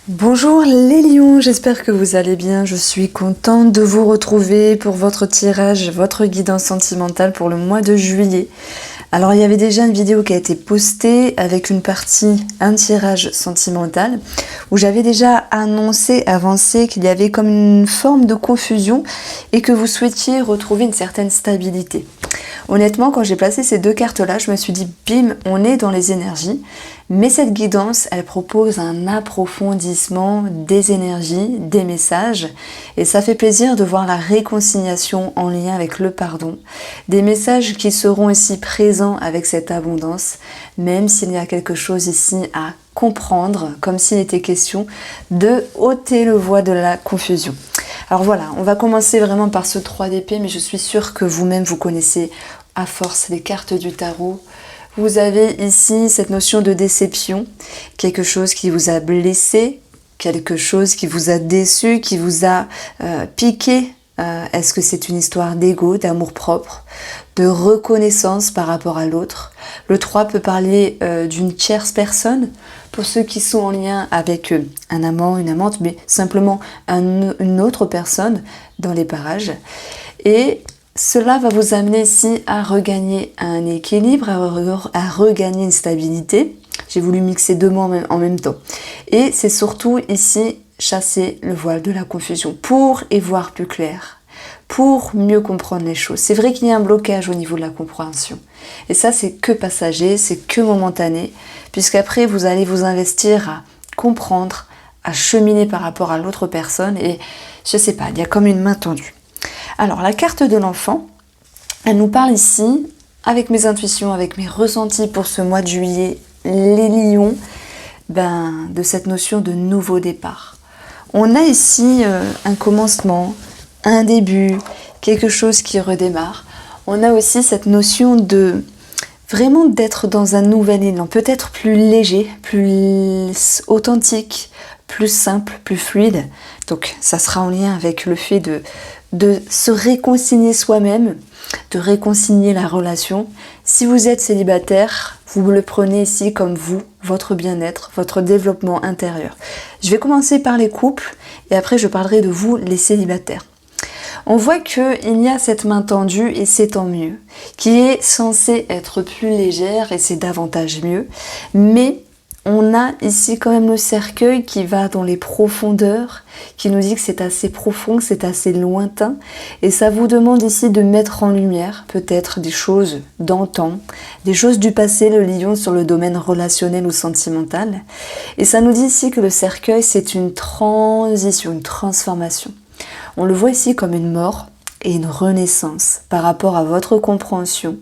Bonjour les lions, j'espère que vous allez bien. Je suis contente de vous retrouver pour votre tirage, votre guidance sentimentale pour le mois de juillet. Alors il y avait déjà une vidéo qui a été postée avec une partie, un tirage sentimental, où j'avais déjà avancé qu'il y avait comme une forme de confusion et que vous souhaitiez retrouver une certaine stabilité. Honnêtement, quand j'ai placé ces deux cartes-là, je me suis dit, bim, on est dans les énergies. Mais cette guidance, elle propose un approfondissement des énergies, des messages. Et ça fait plaisir de voir la réconciliation en lien avec le pardon. Des messages qui seront ici présents avec cette abondance, même s'il y a quelque chose ici à comprendre, comme s'il était question de ôter le voile de la confusion. Alors voilà, on va commencer vraiment par ce 3 d'épée, mais je suis sûre que vous-même vous connaissez à force les cartes du tarot. Vous avez ici cette notion de déception, quelque chose qui vous a blessé, quelque chose qui vous a déçu, qui vous a piqué. Est-ce que c'est une histoire d'ego, d'amour-propre, de reconnaissance par rapport à l'autre? Le 3 peut parler d'une tierce personne, pour ceux qui sont en lien avec un amant, une amante, mais simplement une autre personne dans les parages. Et cela va vous amener ici à regagner un équilibre, à regagner une stabilité. J'ai voulu mixer deux mots en même temps. Et c'est surtout ici chasser le voile de la confusion pour y voir plus clair, pour mieux comprendre les choses. C'est vrai qu'il y a un blocage au niveau de la compréhension. Et ça, c'est que passager, c'est que momentané, puisqu'après, vous allez vous investir à comprendre, à cheminer par rapport à l'autre personne. Et je sais pas, il y a comme une main tendue. Alors, la carte de l'enfant, elle nous parle ici, avec mes intuitions, avec mes ressentis pour ce mois de juillet, les lions, de cette notion de nouveau départ. On a ici un commencement, un début, quelque chose qui redémarre. On a aussi cette notion de vraiment d'être dans un nouvel élan, peut-être plus léger, plus authentique, plus simple, plus fluide. Donc ça sera en lien avec le fait de se réconcilier soi-même, de réconcilier la relation. Si vous êtes célibataire, vous me le prenez ici comme vous, votre bien-être, votre développement intérieur. Je vais commencer par les couples et après je parlerai de vous, les célibataires. On voit qu'il y a cette main tendue et c'est tant mieux, qui est censée être plus légère et c'est davantage mieux, mais on a ici quand même le cercueil qui va dans les profondeurs, qui nous dit que c'est assez profond, que c'est assez lointain, et ça vous demande ici de mettre en lumière peut-être des choses d'antan, des choses du passé, le lion sur le domaine relationnel ou sentimental, et ça nous dit ici que le cercueil c'est une transition, une transformation. On le voit ici comme une mort et une renaissance par rapport à votre compréhension,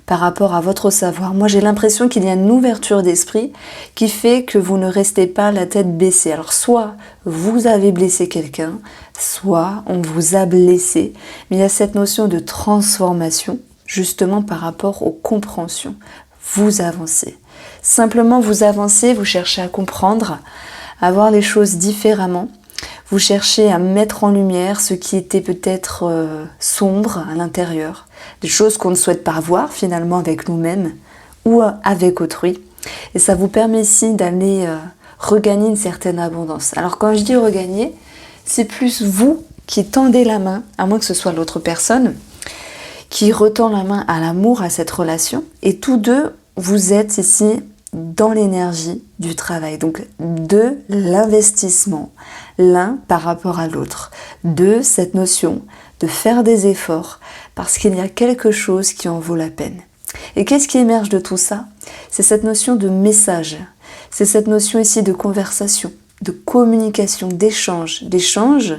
par rapport à votre savoir. Moi, j'ai l'impression qu'il y a une ouverture d'esprit qui fait que vous ne restez pas la tête baissée. Alors, soit vous avez blessé quelqu'un, soit on vous a blessé. Mais il y a cette notion de transformation, justement par rapport aux compréhensions. Vous avancez. Simplement, vous avancez, vous cherchez à comprendre, à voir les choses différemment. Vous cherchez à mettre en lumière ce qui était peut-être sombre à l'intérieur, des choses qu'on ne souhaite pas voir finalement avec nous-mêmes ou avec autrui. Et ça vous permet ici d'aller regagner une certaine abondance. Alors quand je dis regagner, c'est plus vous qui tendez la main, à moins que ce soit l'autre personne, qui retend la main à l'amour, à cette relation. Et tous deux, vous êtes ici dans l'énergie du travail, donc de l'investissement, l'un par rapport à l'autre, de cette notion de faire des efforts parce qu'il y a quelque chose qui en vaut la peine. Et qu'est-ce qui émerge de tout ça? C'est cette notion de message, c'est cette notion ici de conversation, de communication, d'échange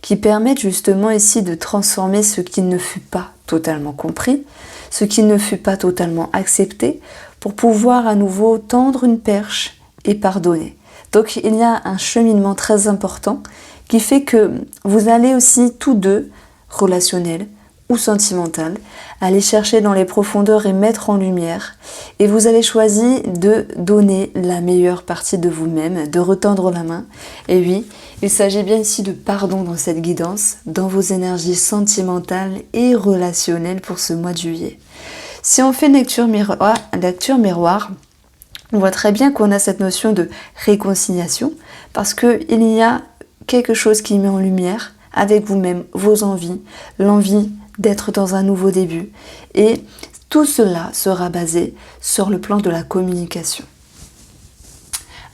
qui permettent justement ici de transformer ce qui ne fut pas totalement compris, ce qui ne fut pas totalement accepté, pour pouvoir à nouveau tendre une perche et pardonner. Donc il y a un cheminement très important qui fait que vous allez aussi tous deux, relationnel ou sentimental, aller chercher dans les profondeurs et mettre en lumière. Et vous avez choisi de donner la meilleure partie de vous-même, de retendre la main. Et oui, il s'agit bien ici de pardon dans cette guidance, dans vos énergies sentimentales et relationnelles pour ce mois de juillet. Si on fait une lecture miroir, on voit très bien qu'on a cette notion de réconciliation parce qu'il y a quelque chose qui met en lumière avec vous-même vos envies, l'envie d'être dans un nouveau début. Et tout cela sera basé sur le plan de la communication.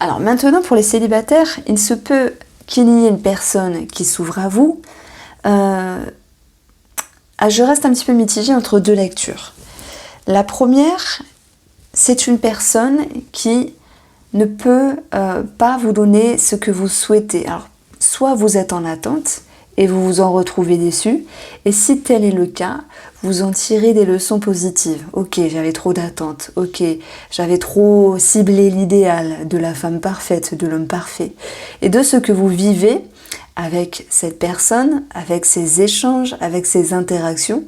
Alors maintenant, pour les célibataires, il se peut qu'il y ait une personne qui s'ouvre à vous. Je reste un petit peu mitigée entre deux lectures. La première, c'est une personne qui ne peut pas vous donner ce que vous souhaitez. Alors, soit vous êtes en attente et vous vous en retrouvez déçu, et si tel est le cas, vous en tirez des leçons positives. Ok, j'avais trop d'attentes, ok, j'avais trop ciblé l'idéal de la femme parfaite, de l'homme parfait. Et de ce que vous vivez avec cette personne, avec ces échanges, avec ces interactions,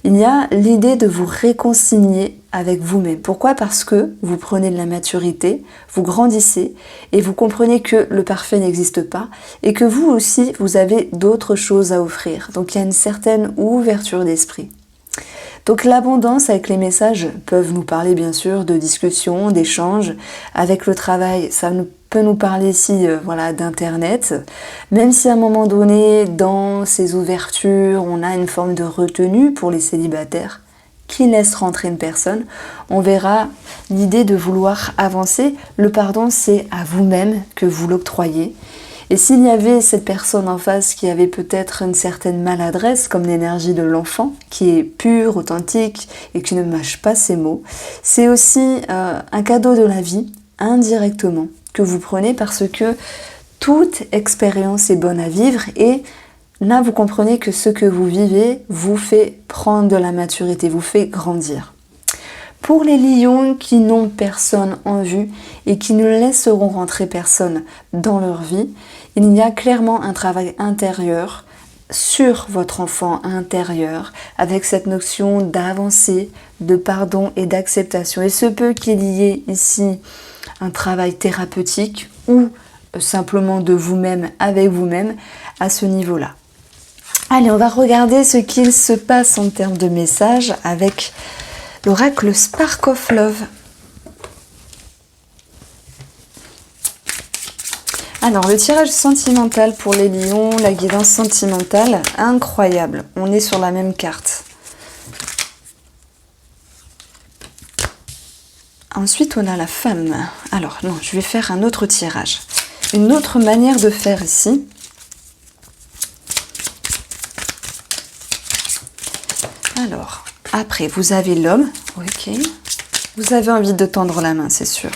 il y a l'idée de vous réconcilier avec vous-même. Pourquoi ? Parce que vous prenez de la maturité, vous grandissez et vous comprenez que le parfait n'existe pas et que vous aussi, vous avez d'autres choses à offrir. Donc il y a une certaine ouverture d'esprit. Donc l'abondance avec les messages peuvent nous parler bien sûr de discussion, d'échanges. Avec le travail, ça peut nous parler ici d'internet. Même si à un moment donné, dans ces ouvertures, on a une forme de retenue pour les célibataires qui laissent rentrer une personne, on verra l'idée de vouloir avancer. Le pardon, c'est à vous-même que vous l'octroyez. Et s'il y avait cette personne en face qui avait peut-être une certaine maladresse, comme l'énergie de l'enfant, qui est pure, authentique et qui ne mâche pas ses mots, c'est aussi un cadeau de la vie, indirectement, que vous prenez parce que toute expérience est bonne à vivre et là vous comprenez que ce que vous vivez vous fait prendre de la maturité, vous fait grandir. Pour les lions qui n'ont personne en vue et qui ne laisseront rentrer personne dans leur vie, il y a clairement un travail intérieur sur votre enfant intérieur avec cette notion d'avancée, de pardon et d'acceptation. Il se peut qu'il y ait ici un travail thérapeutique ou simplement de vous-même avec vous-même à ce niveau-là. Allez, on va regarder ce qu'il se passe en termes de messages avec l'oracle Spark of Love. Alors, le tirage sentimental pour les lions, la guidance sentimentale, incroyable. On est sur la même carte. Ensuite, on a la femme. Alors, non, je vais faire un autre tirage. Une autre manière de faire ici. Alors, après, vous avez l'homme. Ok. Vous avez envie de tendre la main, c'est sûr.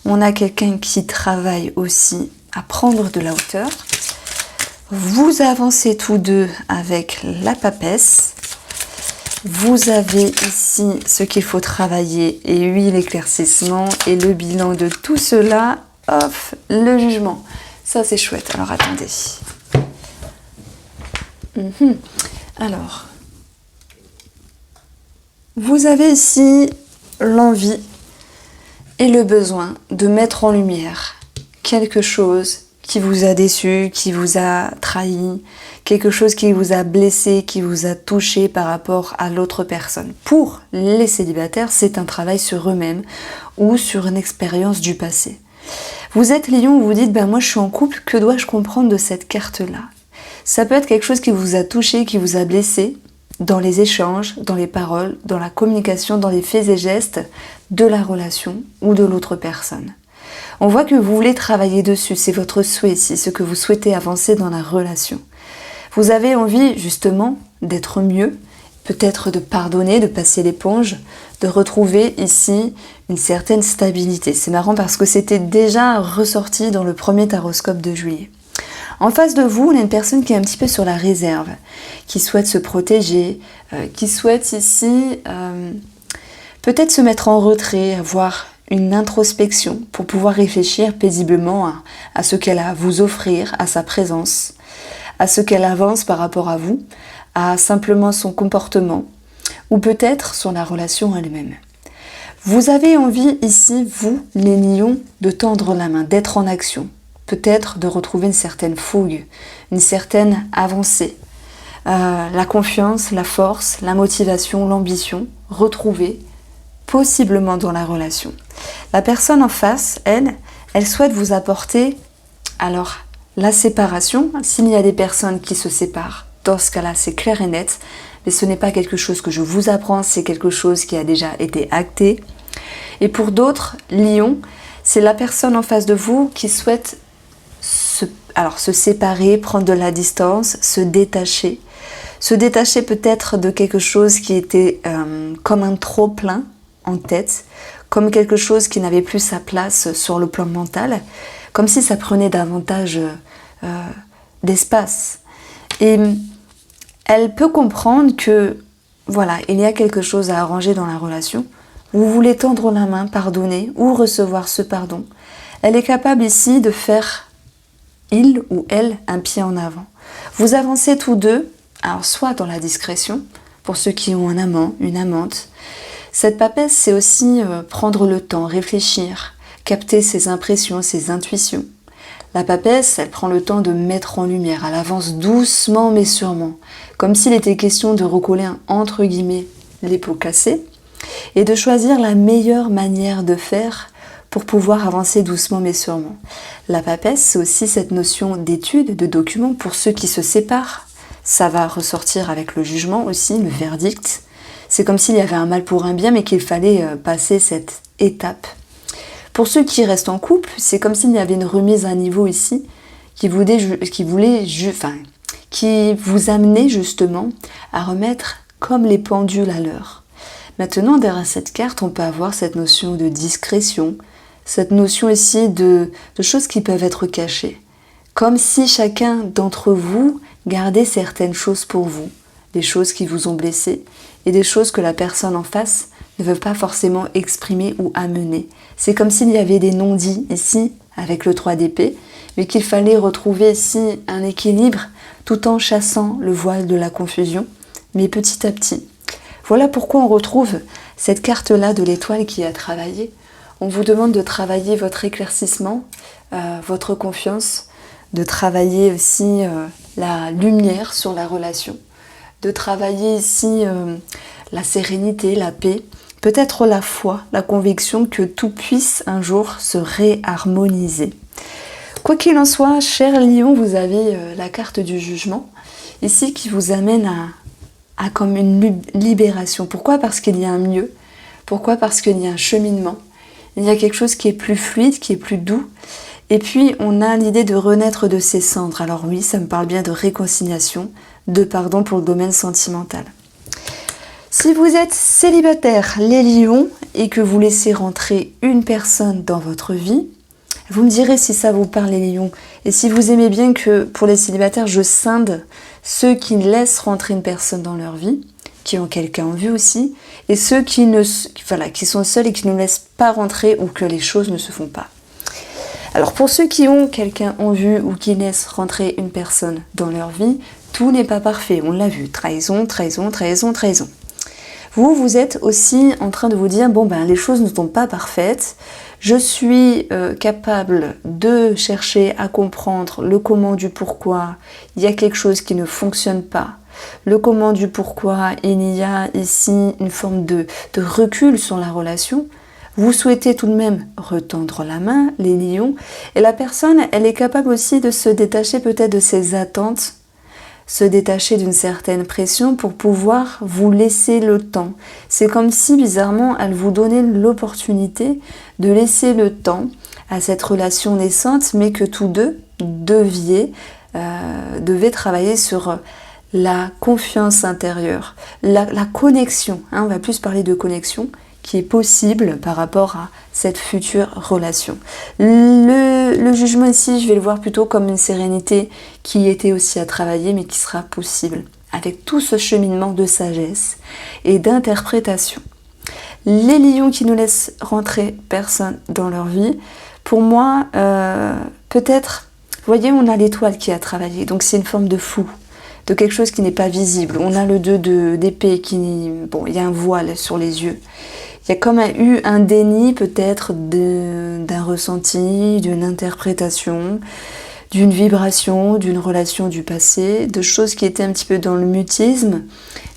On a quelqu'un qui travaille aussi à prendre de la hauteur. Vous avancez tous deux avec la papesse. Vous avez ici ce qu'il faut travailler et oui, l'éclaircissement et le bilan de tout cela. Off, le jugement. Ça, c'est chouette. Alors, attendez. Alors, vous avez ici l'envie et le besoin de mettre en lumière quelque chose qui vous a déçu, qui vous a trahi, quelque chose qui vous a blessé, qui vous a touché par rapport à l'autre personne. Pour les célibataires, c'est un travail sur eux-mêmes ou sur une expérience du passé. Vous êtes lion, vous dites, moi je suis en couple, que dois-je comprendre de cette carte-là ? Ça peut être quelque chose qui vous a touché, qui vous a blessé, dans les échanges, dans les paroles, dans la communication, dans les faits et gestes de la relation ou de l'autre personne. On voit que vous voulez travailler dessus, c'est votre souhait, c'est ce que vous souhaitez avancer dans la relation. Vous avez envie justement d'être mieux, peut-être de pardonner, de passer l'éponge, de retrouver ici une certaine stabilité. C'est marrant parce que c'était déjà ressorti dans le premier taroscope de juillet. En face de vous, on a une personne qui est un petit peu sur la réserve, qui souhaite se protéger, qui souhaite ici peut-être se mettre en retrait, avoir une introspection pour pouvoir réfléchir paisiblement à ce qu'elle a à vous offrir, à sa présence, à ce qu'elle avance par rapport à vous, à simplement son comportement ou peut-être sur la relation elle-même. Vous avez envie ici, vous, les lions, de tendre la main, d'être en action, peut-être de retrouver une certaine fougue, une certaine avancée, la confiance, la force, la motivation, l'ambition, retrouvée possiblement dans la relation. La personne en face, elle souhaite vous apporter Alors, la séparation, s'il y a des personnes qui se séparent, dans ce cas-là, c'est clair et net, mais ce n'est pas quelque chose que je vous apprends, c'est quelque chose qui a déjà été acté. Et pour d'autres, Lion, c'est la personne en face de vous qui souhaite se séparer, prendre de la distance, se détacher. Se détacher peut-être de quelque chose qui était comme un trop-plein en tête, comme quelque chose qui n'avait plus sa place sur le plan mental, comme si ça prenait davantage d'espace. Et elle peut comprendre que, voilà, il y a quelque chose à arranger dans la relation. Vous voulez tendre la main, pardonner ou recevoir ce pardon. Elle est capable ici de faire, il ou elle, un pied en avant. Vous avancez tous deux, alors soit dans la discrétion, pour ceux qui ont un amant, une amante. Cette papesse, c'est aussi prendre le temps, réfléchir, capter ses impressions, ses intuitions. La papesse, elle prend le temps de mettre en lumière, elle avance doucement mais sûrement, comme s'il était question de recoller entre guillemets les pots cassés, et de choisir la meilleure manière de faire pour pouvoir avancer doucement mais sûrement. La papesse, c'est aussi cette notion d'étude, de document pour ceux qui se séparent. Ça va ressortir avec le jugement aussi, le verdict. C'est comme s'il y avait un mal pour un bien, mais qu'il fallait passer cette étape. Pour ceux qui restent en couple, c'est comme s'il y avait une remise à niveau ici, qui vous amenait justement à remettre comme les pendules à l'heure. Maintenant, derrière cette carte, on peut avoir cette notion de discrétion, cette notion ici de choses qui peuvent être cachées. Comme si chacun d'entre vous gardait certaines choses pour vous, des choses qui vous ont blessé et des choses que la personne en face ne veut pas forcément exprimer ou amener. C'est comme s'il y avait des non-dits ici, avec le 3 d'épée, mais qu'il fallait retrouver ici un équilibre tout en chassant le voile de la confusion, mais petit à petit. Voilà pourquoi on retrouve cette carte-là de l'étoile qui a travaillé. On vous demande de travailler votre éclaircissement, votre confiance, de travailler aussi la lumière sur la relation, de travailler ici la sérénité, la paix, peut-être la foi, la conviction que tout puisse un jour se réharmoniser. Quoi qu'il en soit, cher Lion, vous avez la carte du jugement, ici qui vous amène à comme une libération. Pourquoi ? Parce qu'il y a un mieux. Pourquoi ? Parce qu'il y a un cheminement. Il y a quelque chose qui est plus fluide, qui est plus doux. Et puis, on a l'idée de renaître de ses cendres. Alors oui, ça me parle bien de réconciliation, de pardon pour le domaine sentimental. Si vous êtes célibataire, les lions, et que vous laissez rentrer une personne dans votre vie, vous me direz si ça vous parle, les lions. Et si vous aimez bien que, pour les célibataires, je scinde ceux qui laissent rentrer une personne dans leur vie, qui ont quelqu'un en vue aussi, et ceux qui sont seuls et qui ne laissent pas rentrer ou que les choses ne se font pas. Alors pour ceux qui ont quelqu'un en vue ou qui laissent rentrer une personne dans leur vie, tout n'est pas parfait, on l'a vu, trahison, trahison, trahison, trahison. Vous êtes aussi en train de vous dire, les choses ne sont pas parfaites, je suis capable de chercher à comprendre le comment du pourquoi, il y a quelque chose qui ne fonctionne pas. Le comment du pourquoi, il y a ici une forme de recul sur la relation. Vous souhaitez tout de même retendre la main, les lions, et la personne, elle est capable aussi de se détacher peut-être de ses attentes, se détacher d'une certaine pression pour pouvoir vous laisser le temps. C'est comme si, bizarrement, elle vous donnait l'opportunité de laisser le temps à cette relation naissante, mais que tous deux devaient travailler sur la confiance intérieure, la connexion, on va plus parler de connexion, qui est possible par rapport à cette future relation. Le jugement ici, je vais le voir plutôt comme une sérénité qui était aussi à travailler, mais qui sera possible, avec tout ce cheminement de sagesse et d'interprétation. Les lions qui ne laissent rentrer personne dans leur vie, pour moi, peut-être, vous voyez, on a l'étoile qui a travaillé, donc c'est une forme de flou, de quelque chose qui n'est pas visible. On a le 2 d'épée il y a un voile sur les yeux. Il y a comme eu un déni peut-être d'un ressenti, d'une interprétation, d'une vibration, d'une relation du passé, de choses qui étaient un petit peu dans le mutisme,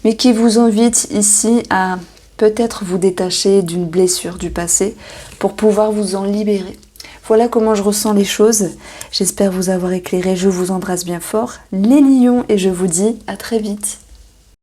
mais qui vous invitent ici à peut-être vous détacher d'une blessure du passé pour pouvoir vous en libérer. Voilà comment je ressens les choses. J'espère vous avoir éclairé, je vous embrasse bien fort, les lions, et je vous dis à très vite.